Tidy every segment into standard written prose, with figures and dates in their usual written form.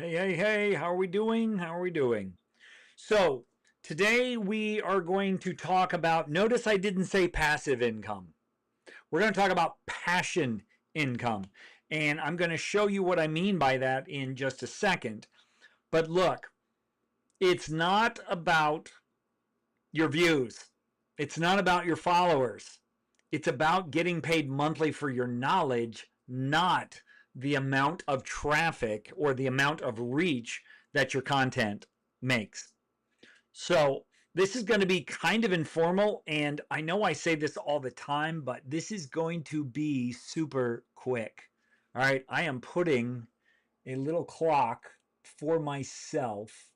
Hey, how are we doing? How are we doing? So, today we are going to talk about, notice I didn't say passive income. We're going to talk about passion income. And I'm going to show you what I mean by that in just a second. But look, it's not about your views, it's not about your followers. It's about getting paid monthly for your knowledge, not the amount of traffic or the amount of reach that your content makes. So, this is going to be kind of informal, and I know I say this all the time, but this is going to be super quick. All right, I am putting a little clock for myself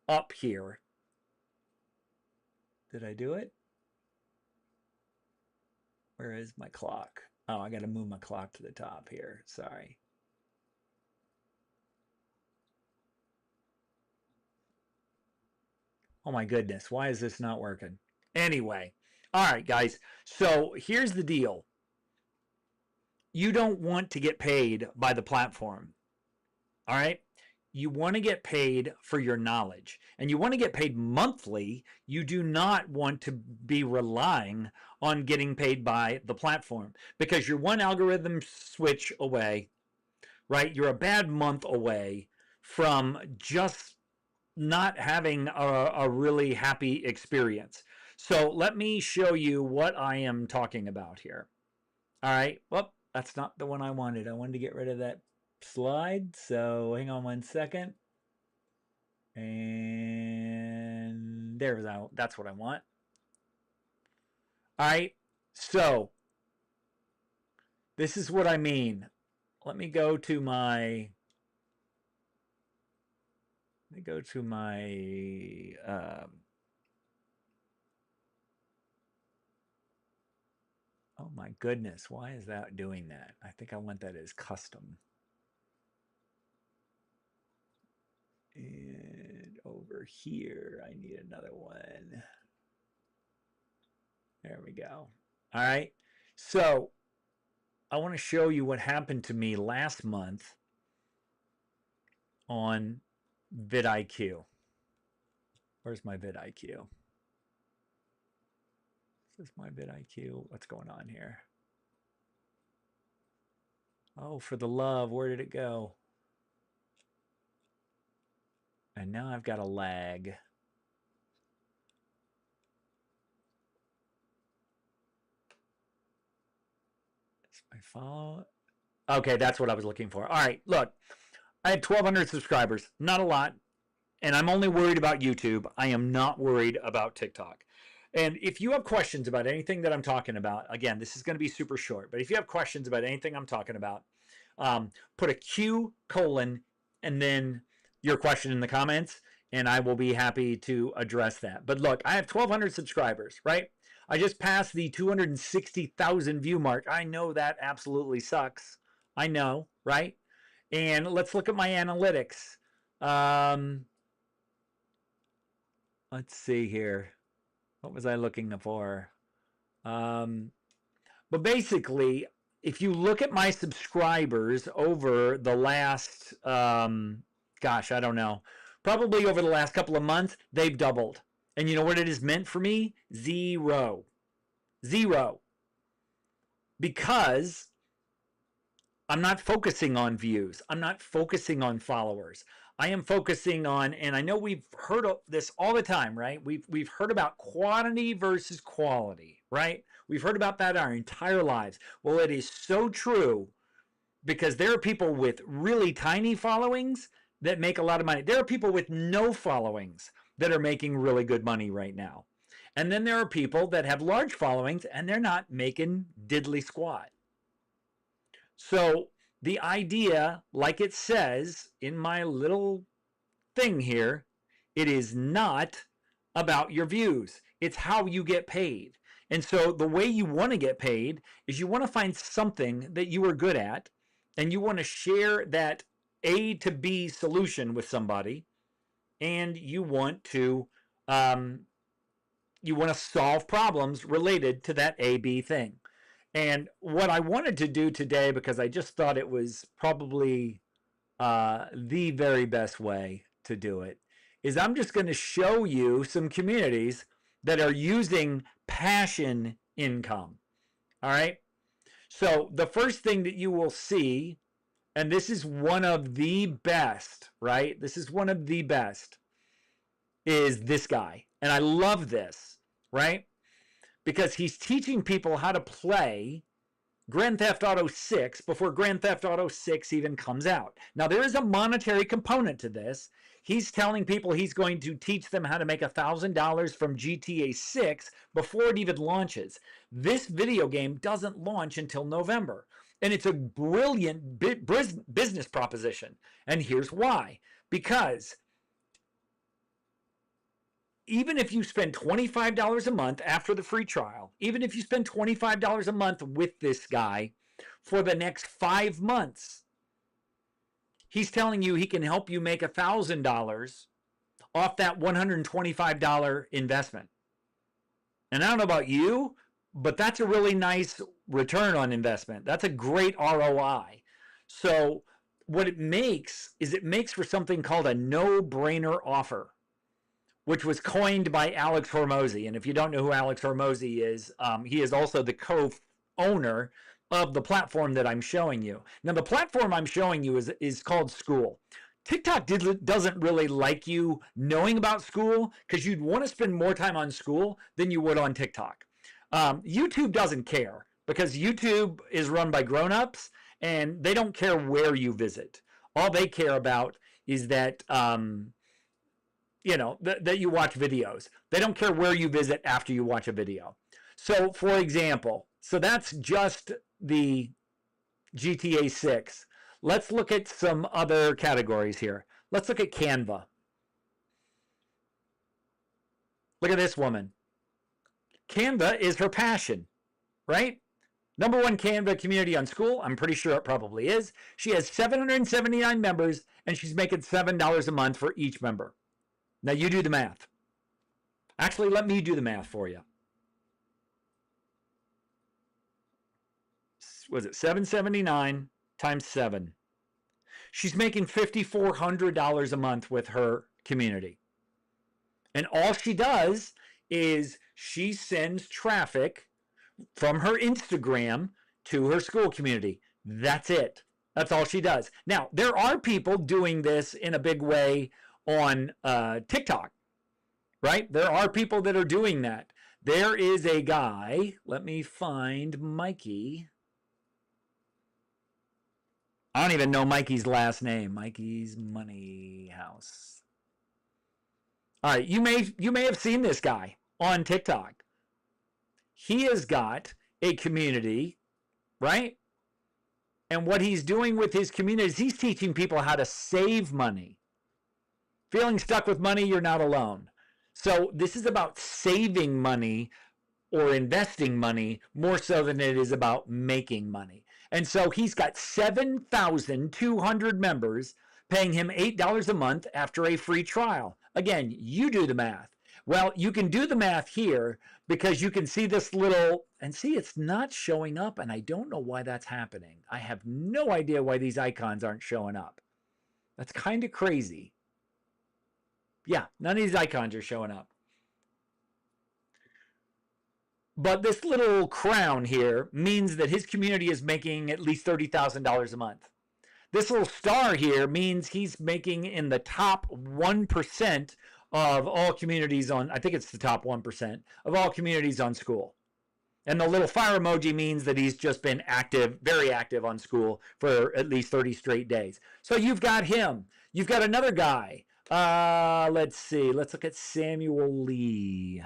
up here. Did I do it? Where is my clock? Oh, I got to move my clock to the top here. Sorry. Oh my goodness, why is this not working? Anyway, all right, guys. So here's the deal. You don't want to get paid by the platform. All right? You want to get paid for your knowledge, and you want to get paid monthly. You do not want to be relying on getting paid by the platform because you're one algorithm switch away, right? You're a bad month away from just not having a really happy experience. So let me show you what I am talking about here. All right. Well, that's not the one I wanted. I wanted to get rid of that slide. So hang on one second. And there we go. That's what I want. All right. So this is what I mean. Let me go to my oh my goodness, why is that doing that? I think I want that as custom. And over here, I need another one. There we go. All right. So I want to show you what happened to me last month on vidIQ. Where's my vidIQ? This is my vidIQ. What's going on here? Oh, for the love, where did it go? And now I've got a lag. Is my follow? Okay, that's what I was looking for. All right, look, I had 1,200 subscribers. Not a lot. And I'm only worried about YouTube. I am not worried about TikTok. And if you have questions about anything that I'm talking about, again, this is going to be super short, but if you have questions about anything I'm talking about, put a Q colon and then your question in the comments, and I will be happy to address that. But look, I have 1,200 subscribers, right? I just passed the 260,000 view mark. I know that absolutely sucks. I know, right? And let's look at my analytics. Let's see here. What was I looking for? But basically, if you look at my subscribers over the last, gosh, I don't know, probably over the last couple of months, they've doubled. And you know what it has meant for me? Zero. Zero. Because I'm not focusing on views. I'm not focusing on followers. I am focusing on, and I know we've heard of this all the time, right? We've heard about quantity versus quality, right? We've heard about that our entire lives. Well, it is so true because there are people with really tiny followings that make a lot of money. There are people with no followings that are making really good money right now. And then there are people that have large followings and they're not making diddly squat. So the idea, like it says in my little thing here, it is not about your views. It's how you get paid. And so the way you want to get paid is you want to find something that you are good at and you want to share that A to B solution with somebody, and you want to solve problems related to that A-B thing. And what I wanted to do today, because I just thought it was probably the very best way to do it is I'm just going to show you some communities that are using passion income. All right. So the first thing that you will see, and this is one of the best, right? This is one of the best, is this guy. And I love this, right? Because he's teaching people how to play Grand Theft Auto 6 before Grand Theft Auto 6 even comes out. Now, there is a monetary component to this. He's telling people he's going to teach them how to make $1,000 from GTA 6 before it even launches. This video game doesn't launch until November. And it's a brilliant business proposition. And here's why. Because even if you spend $25 a month after the free trial, even if you spend $25 a month with this guy for the next 5 months, he's telling you he can help you make $1,000 off that $125 investment. And I don't know about you, but that's a really nice return on investment. That's a great ROI. So what it makes is it makes for something called a no-brainer offer, which was coined by Alex Hormozi. And if you don't know who Alex Hormozi is, he is also the co-owner of the platform that I'm showing you. Now, the platform I'm showing you is called School. TikTok doesn't really like you knowing about School because you'd want to spend more time on School than you would on TikTok. YouTube doesn't care because YouTube is run by grown-ups and they don't care where you visit. All they care about is that that you watch videos. They don't care where you visit after you watch a video. So, for example, so that's just the GTA 6. Let's look at some other categories here. Let's look at Canva. Look at this woman. Canva is her passion, right? #1 Canva community on School. I'm pretty sure it probably is. She has 779 members, and she's making $7 a month for each member. Now you do the math. Actually, let me do the math for you. Was it 779 times 7? She's making $5,400 a month with her community. And all she does is she sends traffic from her Instagram to her School community. That's it. That's all she does. Now, there are people doing this in a big way on TikTok, right? There are people that are doing that. There is a guy, let me find Mikey. I don't even know Mikey's last name. Mikey's Money House. All right, you may have seen this guy on TikTok. He has got a community, right? And what he's doing with his community is he's teaching people how to save money. Feeling stuck with money, you're not alone. So this is about saving money or investing money more so than it is about making money. And so he's got 7,200 members paying him $8 a month after a free trial. Again, you do the math. Well, you can do the math here because you can see this little, and see it's not showing up, and I don't know why that's happening. I have no idea why these icons aren't showing up. That's kind of crazy. Yeah, none of these icons are showing up. But this little crown here means that his community is making at least $30,000 a month. This little star here means he's making in the top 1% of all communities on, I think it's the top 1% of all communities on School. And the little fire emoji means that he's just been active, very active on School for at least 30 straight days. So you've got him. You've got another guy. Let's see. Let's look at Samuel Lee.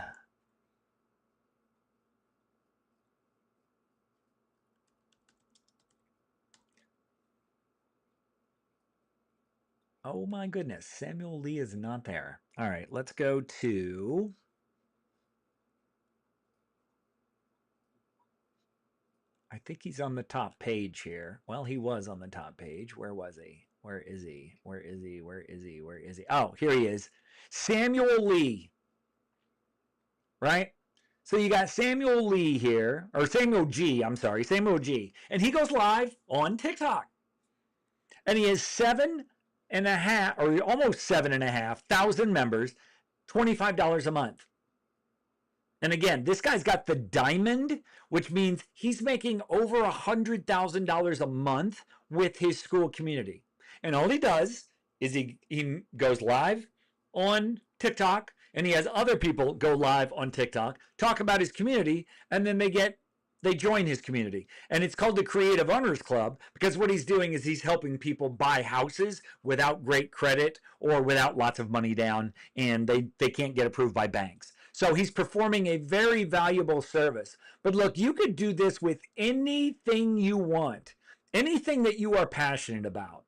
Oh my goodness, Samuel Lee is not there. All right, let's go to... I think he's on the top page here. Well, he was on the top page. Where was he? Where is he? Where is he? Where is he? Where is he? Oh, here he is. Samuel Lee. Right? So you got Samuel Lee here, or Samuel G, I'm sorry, Samuel G. And he goes live on TikTok. And he has 7.5 or almost 7.5 thousand members, $25 a month. And again, this guy's got the diamond, which means he's making over $100,000 a month with his school community. And all he does is he goes live on TikTok, and he has other people go live on TikTok, talk about his community, and then they join his community. And it's called the Creative Owners Club because what he's doing is he's helping people buy houses without great credit or without lots of money down, and they can't get approved by banks. So he's performing a very valuable service. But look, you could do this with anything you want, anything that you are passionate about,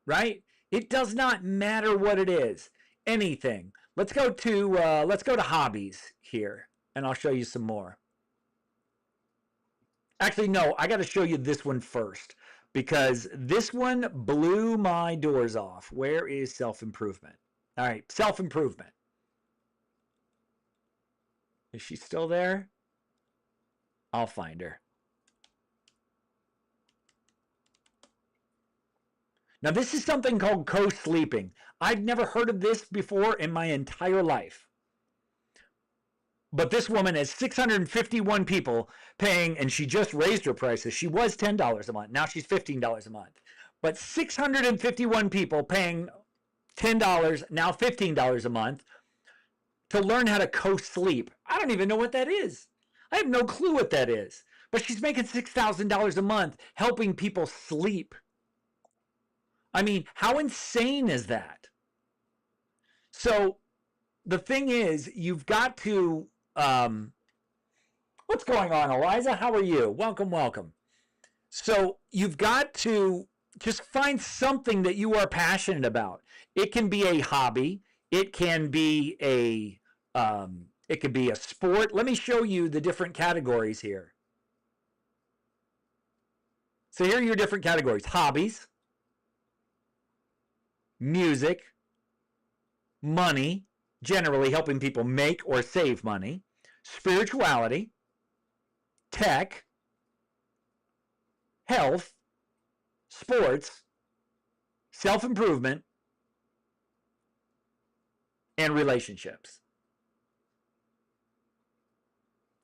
right? It does not matter what it is, anything. Let's go to hobbies here, and I'll show you some more. Actually, no, I got to show you this one first because this one blew my doors off. Where is self-improvement? All right, self-improvement. Is she still there? I'll find her. Now, this is something called co-sleeping. I've never heard of this before in my entire life. But this woman has 651 people paying, and she just raised her prices. She was $10 a month. Now she's $15 a month. But 651 people paying $10, now $15 a month to learn how to co-sleep. I don't even know what that is. I have no clue what that is. But she's making $6,000 a month helping people sleep. I mean, how insane is that? So the thing is, you've got to, what's going on, Eliza? How are you? Welcome, welcome. So you've got to just find something that you are passionate about. It can be a hobby. It can be a sport. Let me show you the different categories here. So here are your different categories. Hobbies, music, money, generally helping people make or save money, spirituality, tech, health, sports, self-improvement, and relationships.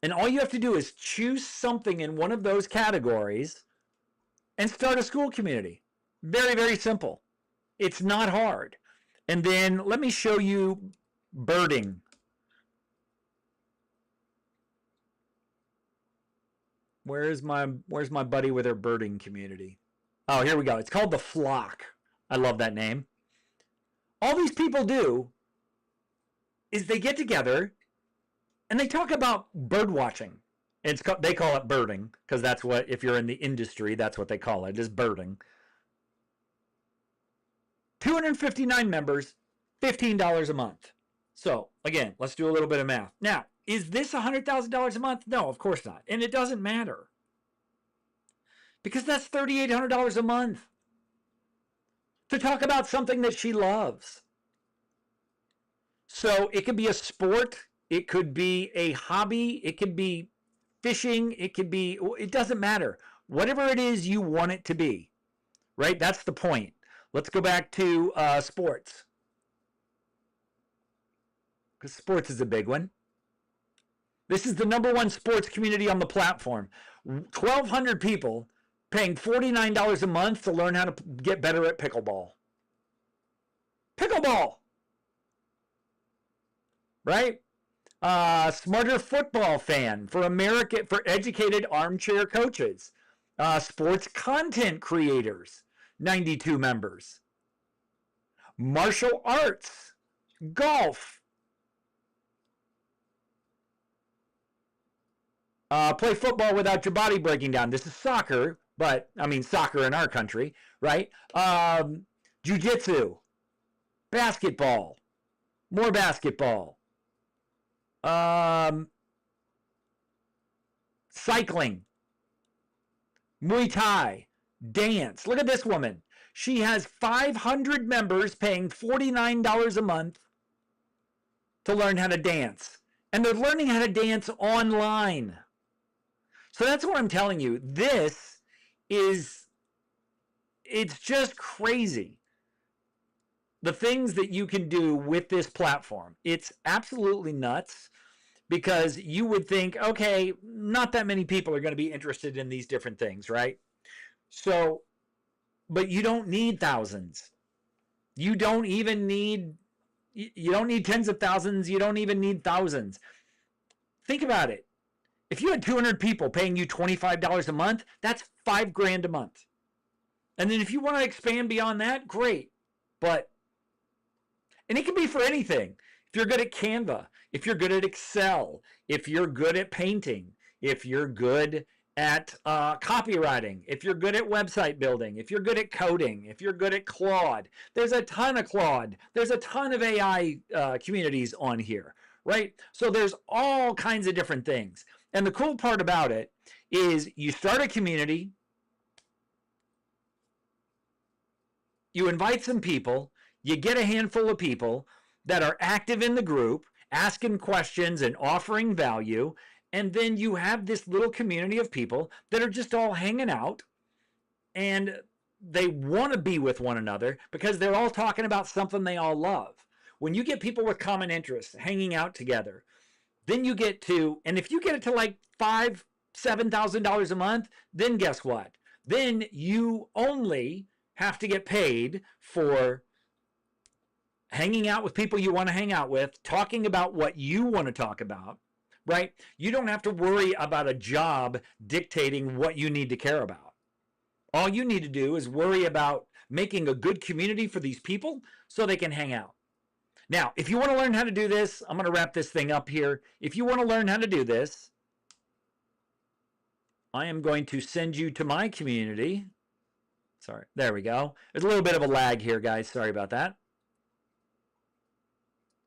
And all you have to do is choose something in one of those categories and start a school community. Very, very simple. It's not hard. And then let me show you birding. Where's my buddy with her birding community? Oh, here we go. It's called The Flock. I love that name. All these people do is they get together and they talk about bird watching. They call it birding because that's what, if you're in the industry, that's what they call it, is birding. 259 members, $15 a month. So again, let's do a little bit of math. Now, is this $100,000 a month? No, of course not. And it doesn't matter because that's $3,800 a month to talk about something that she loves. So it could be a sport. It could be a hobby. It could be fishing. It doesn't matter. Whatever it is you want it to be, right? That's the point. Let's go back to sports. Because sports is a big one. This is the #1 sports community on the platform. 1,200 people paying $49 a month to learn how to get better at pickleball. Pickleball! Right? Smarter Football Fan for educated armchair coaches. Sports content creators, 92 members. Martial arts, golf. Play football without your body breaking down. This is soccer, but I mean soccer in our country, right? Jiu-jitsu, basketball, more basketball. Cycling, Muay Thai, dance. Look at this woman. She has 500 members paying $49 a month to learn how to dance. And they're learning how to dance online. So that's what I'm telling you. This is it's just crazy the things that you can do with this platform. It's absolutely nuts, because you would think, okay, not that many people are going to be interested in these different things, right? So, but you don't need thousands. You don't even need, you don't need tens of thousands. You don't even need thousands. Think about it. If you had 200 people paying you $25 a month, that's $5,000 a month. And then if you want to expand beyond that, great. But, and it can be for anything. If you're good at Canva, if you're good at Excel, if you're good at painting, if you're good at copywriting, if you're good at website building, if you're good at coding, if you're good at Claude, there's a ton of Claude. There's a ton of AI communities on here, right? So there's all kinds of different things. And the cool part about it is you start a community, you invite some people, you get a handful of people that are active in the group, asking questions and offering value, and then you have this little community of people that are just all hanging out, and they want to be with one another because they're all talking about something they all love. When you get people with common interests hanging out together, then you get to, and if you get it to like $5,000-$7,000 a month, then guess what? Then you only have to get paid for hanging out with people you want to hang out with, talking about what you want to talk about, right? You don't have to worry about a job dictating what you need to care about. All you need to do is worry about making a good community for these people so they can hang out. Now, if you want to learn how to do this, I'm going to wrap this thing up here. If you want to learn how to do this, I am going to send you to my community. Sorry, there we go. There's a little bit of a lag here, guys. Sorry about that.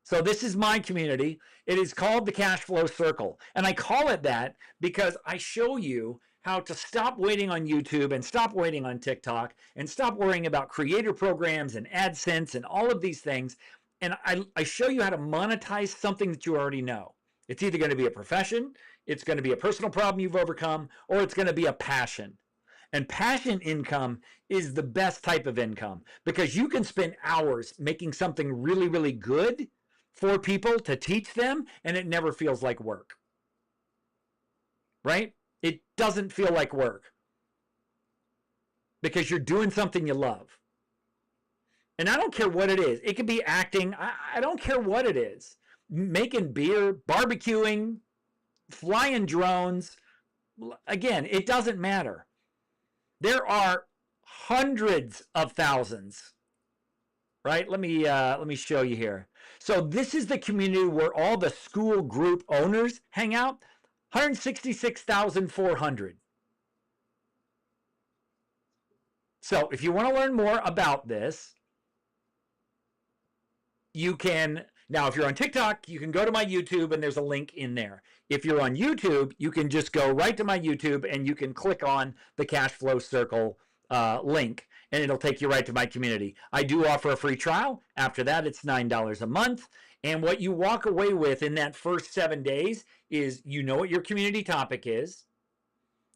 So this is my community. It is called the Cash Flow Circle. And I call it that because I show you how to stop waiting on YouTube and stop waiting on TikTok and stop worrying about creator programs and AdSense and all of these things. And I show you how to monetize something that you already know. It's either going to be a profession, it's going to be a personal problem you've overcome, or it's going to be a passion. And passion income is the best type of income because you can spend hours making something really, really good for people to teach them, and it never feels like work. Right? It doesn't feel like work because you're doing something you love. And I don't care what it is. It could be acting. I don't care what it is. Making beer, barbecuing, flying drones. Again, it doesn't matter. There are hundreds of thousands. Right? Let me show you here. So this is the community where all the school group owners hang out. 166,400. So if you want to learn more about this, you can, now if you're on TikTok, you can go to my YouTube and there's a link in there. If you're on YouTube, you can just go right to my YouTube and you can click on the Cash Flow Circle link and it'll take you right to my community. I do offer a free trial. After that, it's $9 a month. And what you walk away with in that first 7 days is you know what your community topic is.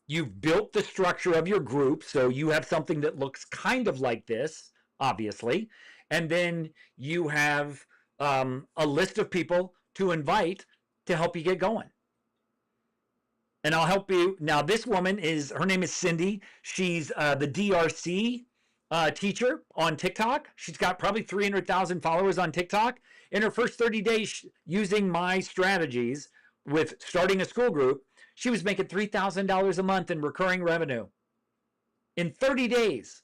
You've built the structure of your group, so you have something that looks kind of like this, obviously. And then you have a list of people to invite to help you get going. And I'll help you. Now, this woman her name is Cindy. She's the DRC teacher on TikTok. She's got probably 300,000 followers on TikTok. In her first 30 days using my strategies with starting a school group, she was making $3,000 a month in recurring revenue in 30 days.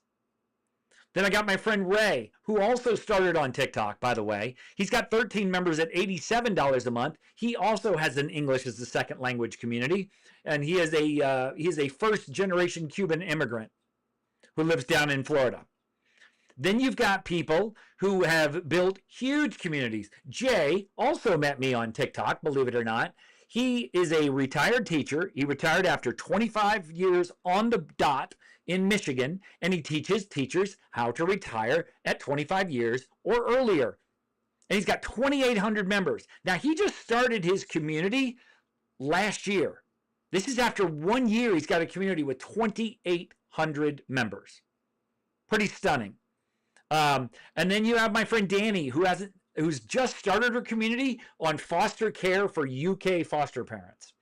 Then I got my friend Ray, who also started on TikTok, by the way. He's got 13 members at $87 a month. He also has an English as a second language community, and he is a first-generation Cuban immigrant who lives down in Florida. Then you've got people who have built huge communities. Jay also met me on TikTok, believe it or not. He is a retired teacher. He retired after 25 years on the dot in Michigan, and he teaches teachers how to retire at 25 years or earlier. And he's got 2,800 members. Now, he just started his community last year. This is after 1 year, he's got a community with 2,800 members. Pretty stunning. And then you have my friend Danny, who's just started her community on foster care for UK foster parents.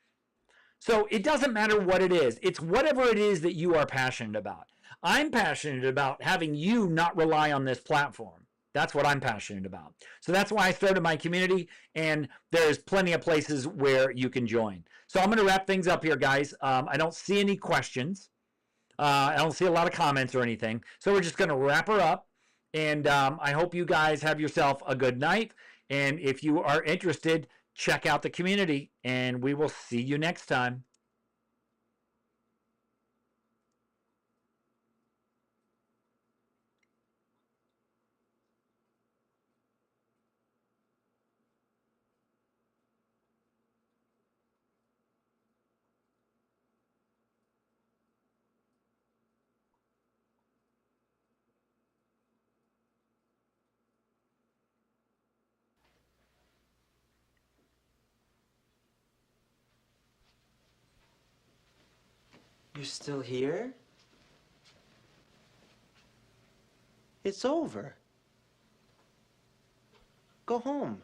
So it doesn't matter what it is. It's whatever it is that you are passionate about. I'm passionate about having you not rely on this platform. That's what I'm passionate about. So that's why I started my community, and there's plenty of places where you can join. So I'm going to wrap things up here, guys. I don't see any questions. I don't see a lot of comments or anything. So we're just going to wrap her up. And I hope you guys have yourself a good night. And if you are interested, check out the community, and we will see you next time. You're still here? It's over. Go home.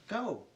Go.